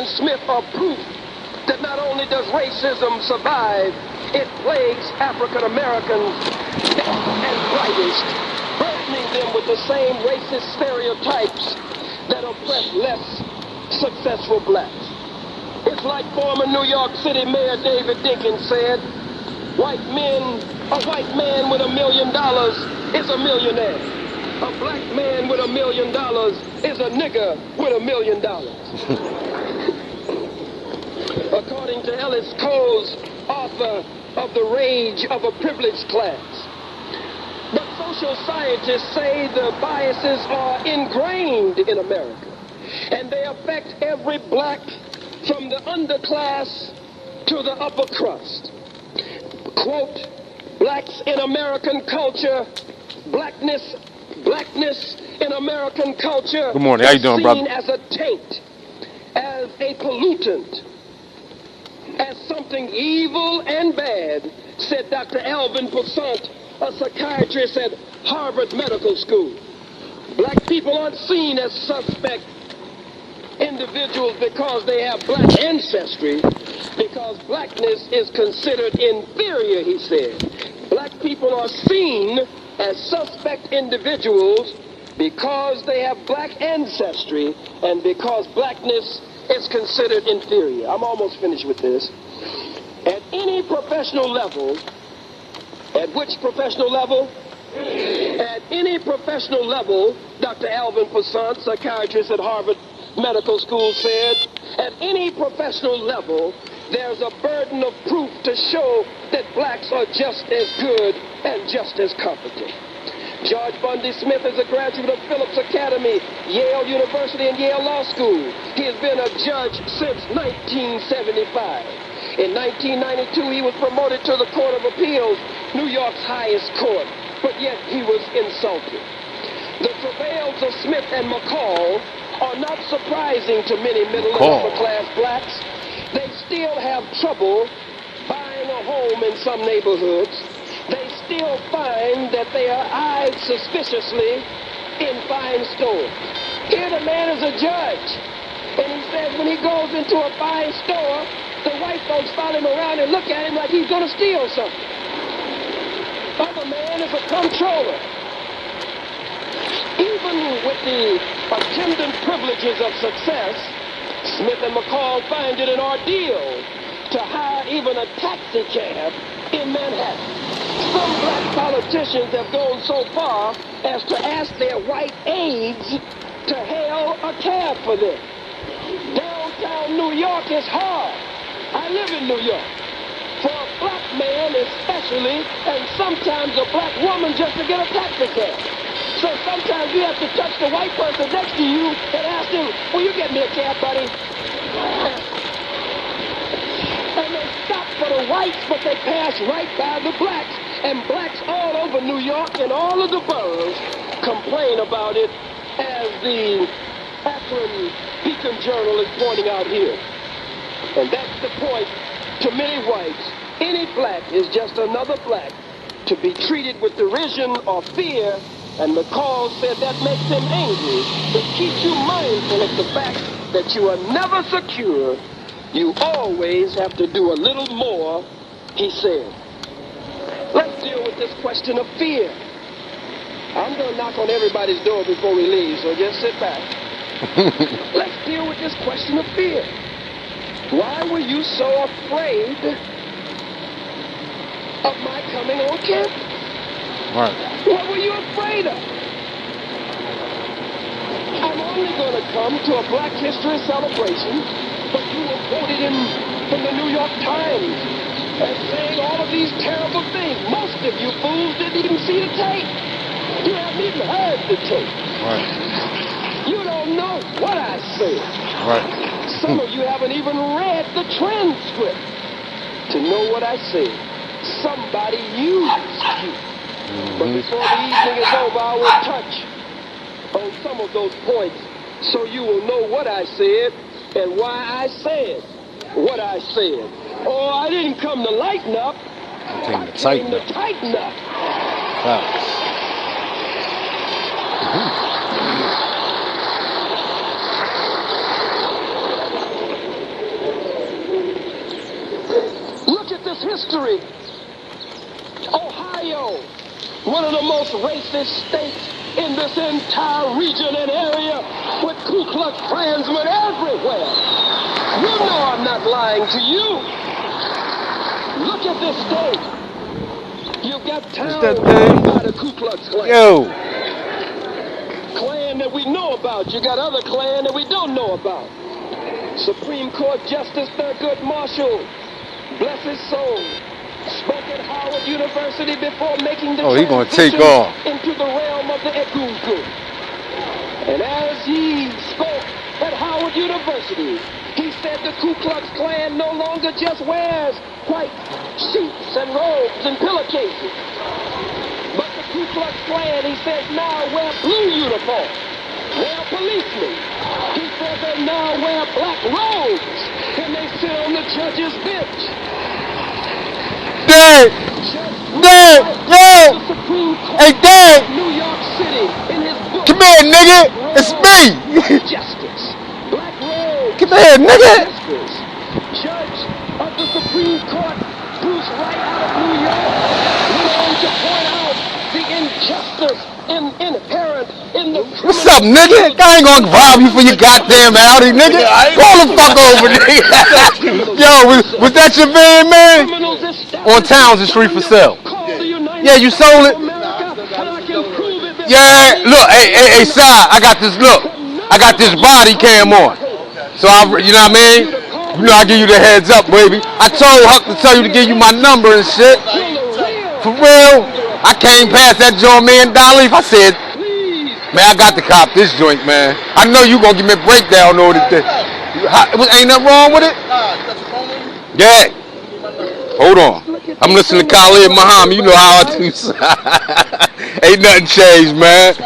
and Smith are proof that not only does racism survive, it plagues African Americans and brightest, burdening them with the same racist stereotypes that oppress less successful blacks. It's like former New York City Mayor David Dinkins said, a white man with $1 million is a millionaire. A black man with $1 million is a nigger with $1 million. According to Ellis Cole's author of The Rage of a Privileged Class. But social scientists say the biases are ingrained in America, and they affect every black from the underclass to the upper crust. Quote, blacks in American culture, blackness in American culture Good morning. How you doing, brother? seen as a taint, as a pollutant, as something evil and bad, said Dr. Alvin Passant, a psychiatrist at Harvard Medical School. Black people aren't seen as suspect individuals because they have black ancestry, because blackness is considered inferior, he said. Black people are seen as suspect individuals because they have black ancestry and because blackness is considered inferior. I'm almost finished with this. At any professional level, at which professional level? At any professional level, Dr. Alvin Passant, psychiatrist at Harvard Medical School, said, at any professional level, there's a burden of proof to show that blacks are just as good and just as competent. George Bundy Smith is a graduate of Phillips Academy, Yale University, and Yale Law School. He has been a judge since 1975. In 1992, he was promoted to the Court of Appeals, New York's highest court, but yet he was insulted. The travails of Smith and McCall are not surprising to many middle and upper class blacks. They still have trouble buying a home in some neighborhoods. They still find that they are eyed suspiciously in fine stores. Here the man is a judge, and he says when he goes into a fine store, the white folks follow him around and look at him like he's going to steal something. Other man is a comptroller. Even with the attendant privileges of success, Smith and McCall find it an ordeal to hire even a taxi cab in Manhattan. Some black politicians have gone so far as to ask their white aides to hail a cab for them. Downtown New York is hard. I live in New York. For a black man especially, and sometimes a black woman just to get a taxi cab. So sometimes you have to touch the white person next to you and ask him, will you get me a cab, buddy? And they stop for the whites, but they pass right by the blacks. And blacks all over New York and all of the boroughs complain about it, as the Akron Beacon Journal is pointing out here. And that's the point to many whites. Any black is just another black to be treated with derision or fear, and McCall said that makes him angry. It keeps you mindful of the fact that you are never secure. You always have to do a little more, he said. Let's deal with this question of fear. I'm going to knock on everybody's door before we leave, so just sit back. Let's deal with this question of fear. Why were you so afraid of my coming on campus? Right. What were you afraid of? I'm only going to come to a Black History celebration, but you were quoted in the New York Times as saying all of these terrible things. Most of you fools didn't even see the tape. You haven't even heard the tape. Right. You don't know what I said. Right. Some of you haven't even read the transcript to know what I said. Somebody used you. But before the evening is over, I will touch on some of those points so you will know what I said and why I said what I said. Oh, I didn't come to lighten up. I came to tighten up. Facts. history. Ohio, one of the most racist states in this entire region and area, with Ku Klux Klansmen everywhere. You know I'm not lying to you. Look at this state. You've got towns by the Ku Klux Klan. Yo. Klan that we know about. You got other Klan that we don't know about. Supreme Court Justice Thurgood Marshall, bless his soul, spoke at Howard University before making the transition into the realm of the Egungun. And as he spoke at Howard University, he said the Ku Klux Klan no longer just wears white sheets and robes and pillowcases, but the Ku Klux Klan, he says, now wear blue uniforms. They're policemen. He said they now wear black robes and they sit on the judge's bench. Dad! Dad! Yo! Hey, Dad! New York City, in his book, come here, nigga! It's me! Justice. Black robes. Come here, nigga! Judge of the Supreme Court, Bruce Wright out of New York, went on to point out the injustice inherent in the... What's up, nigga? I ain't gonna rob you for your goddamn Audi, nigga. Call the fuck over, nigga. Yo, was that your van, man? On Townsend Street for sale. Yeah, you sold it? Yeah, look, hey, Si, I got this body cam on. So, you know what I mean? You know I give you the heads up, baby. I told Huck to tell you to give you my number and shit. For real. I came past that joint, man, Dolly. I said, man, I got to cop this joint, man. I know you gonna give me a breakdown on it. Ain't nothing wrong with it? Yeah. Hold on. I'm listening to Khalid Muhammad. You know how I do. Ain't nothing changed, man.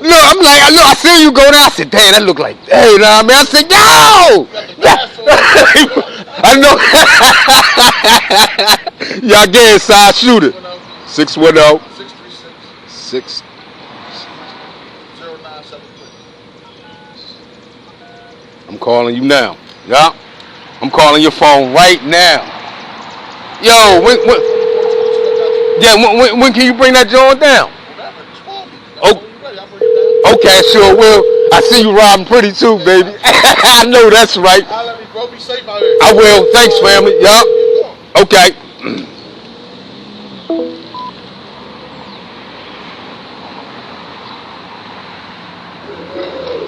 Look, I'm like, I see you go there. I said, damn, that look like, hey, you know what I mean? I said, yo! I know. Y'all get inside, shoot it. 610 6 I'm calling you now. Yeah. I'm calling your phone right now. Yo, when can you bring that joint down? Okay, sure will. I see you robbing pretty too, baby. I know that's right. I will. Thanks, family. Yup. Okay.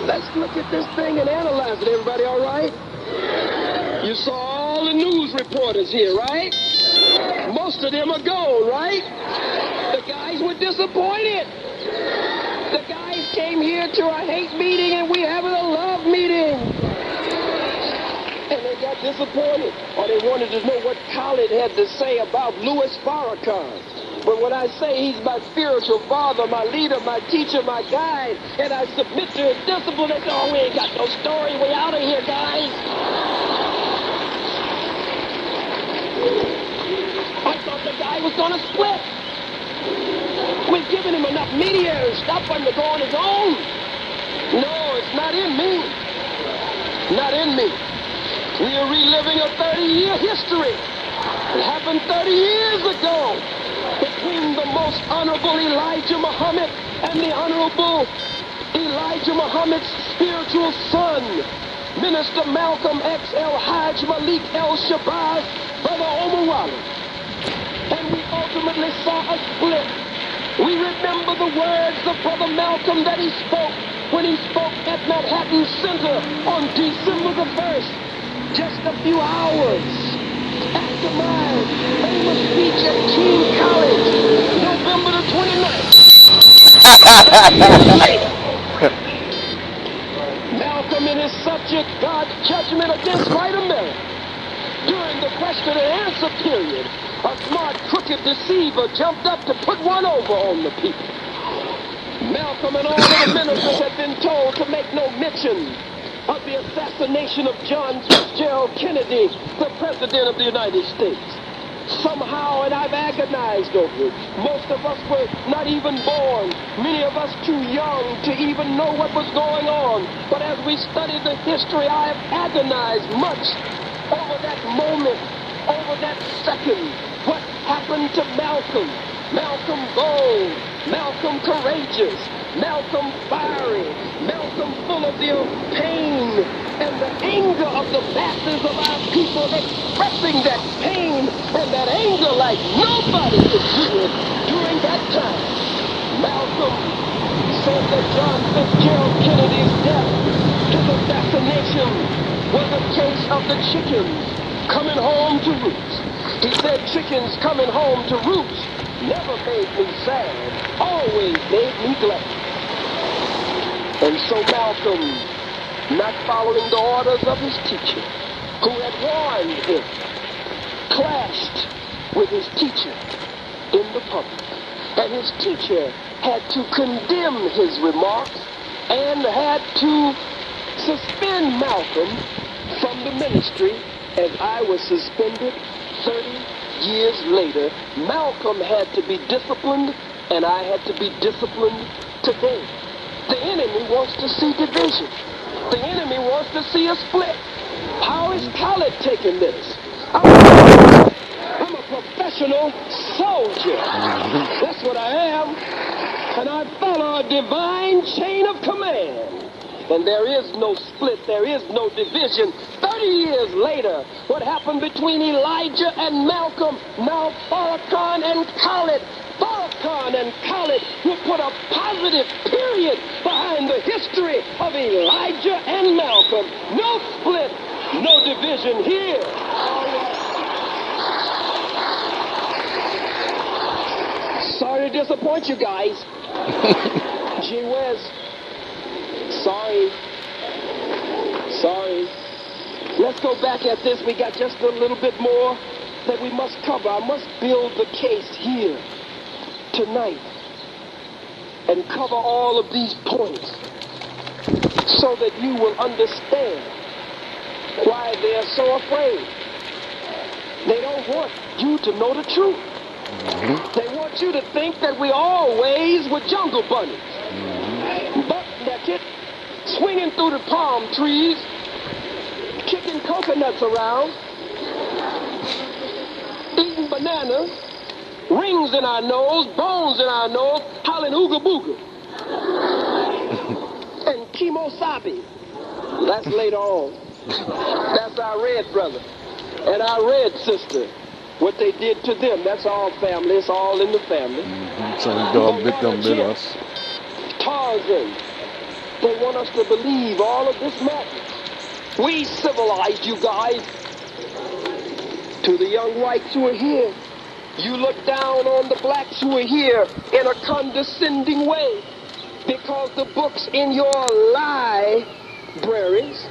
Let's look at this thing and analyze it, everybody, all right? You saw all the news reporters here, right? Most of them are gone, right? The guys were disappointed. The guys came here to a hate meeting and we having a love meeting. And they got disappointed. Or they wanted to know what Khalid had to say about Louis Farrakhan. But when I say he's my spiritual father, my leader, my teacher, my guide, and I submit to his discipline, they say, oh, we ain't got no story. We out of here, guys. I thought the guy was going to split. We've given him enough media to stop him to go on his own. No, it's not in me. Not in me. We are reliving a 30-year history. It happened 30 years ago between the most honorable Elijah Muhammad and the honorable Elijah Muhammad's spiritual son, Minister Malcolm X. El Hajj Malik El Shabazz, Brother Omar Wali. And we ultimately saw a split. We remember the words of Brother Malcolm that he spoke when he spoke at Manhattan Center on December the 1st, just a few hours after my famous speech at King College, November the 29th. Malcolm and his subject, God's judgment against white America. During the question and answer period, a smart, crooked deceiver jumped up to put one over on the people. Malcolm and all of the ministers had been told to make no mention of the assassination of John Fitzgerald Kennedy, the President of the United States. Somehow, and I've agonized over it, most of us were not even born, many of us too young to even know what was going on. But as we study the history, I have agonized much over that moment over that second what happened to Malcolm. Malcolm bold, Malcolm courageous, Malcolm fiery, Malcolm full of the pain and the anger of the masses of our people, expressing that pain and that anger like nobody could do it during that time. Malcolm said that John Fitzgerald Kennedy's death, his assassination, was a case of the chickens coming home to roost. He said chickens coming home to roost never made me sad, always made me glad. And so Malcolm, not following the orders of his teacher, who had warned him, clashed with his teacher in the public. And his teacher had to condemn his remarks and had to suspend Malcolm from the ministry, as I was suspended 30 years later. Malcolm had to be disciplined, and I had to be disciplined today. The enemy wants to see division. The enemy wants to see a split. How is Khalid taking this? I'm a professional soldier. That's what I am. And I follow a divine chain of command. And there is no split, there is no division. 30 years later, what happened between Elijah and Malcolm? Now Farrakhan and Khalid. Farrakhan and Khalid will put a positive period behind the history of Elijah and Malcolm. No split, no division here. Sorry to disappoint you guys. Gee whiz. Sorry. Let's go back at this. We got just a little bit more that we must cover. I must build the case here tonight and cover all of these points so that you will understand why they're so afraid. They don't want you to know the truth. They want you to think that we always were jungle bunnies. Buck naked, swinging through the palm trees, kicking coconuts around, eating bananas, rings in our nose, bones in our nose, hollering ooga booga. And kimosabi. That's later on. That's our red brother and our red sister. What they did to them, that's all family. It's all in the family. So we go victim with us. Tarzan. They want us to believe all of this madness. We civilized you guys. To the young whites who are here, you look down on the blacks who are here in a condescending way because the books in your libraries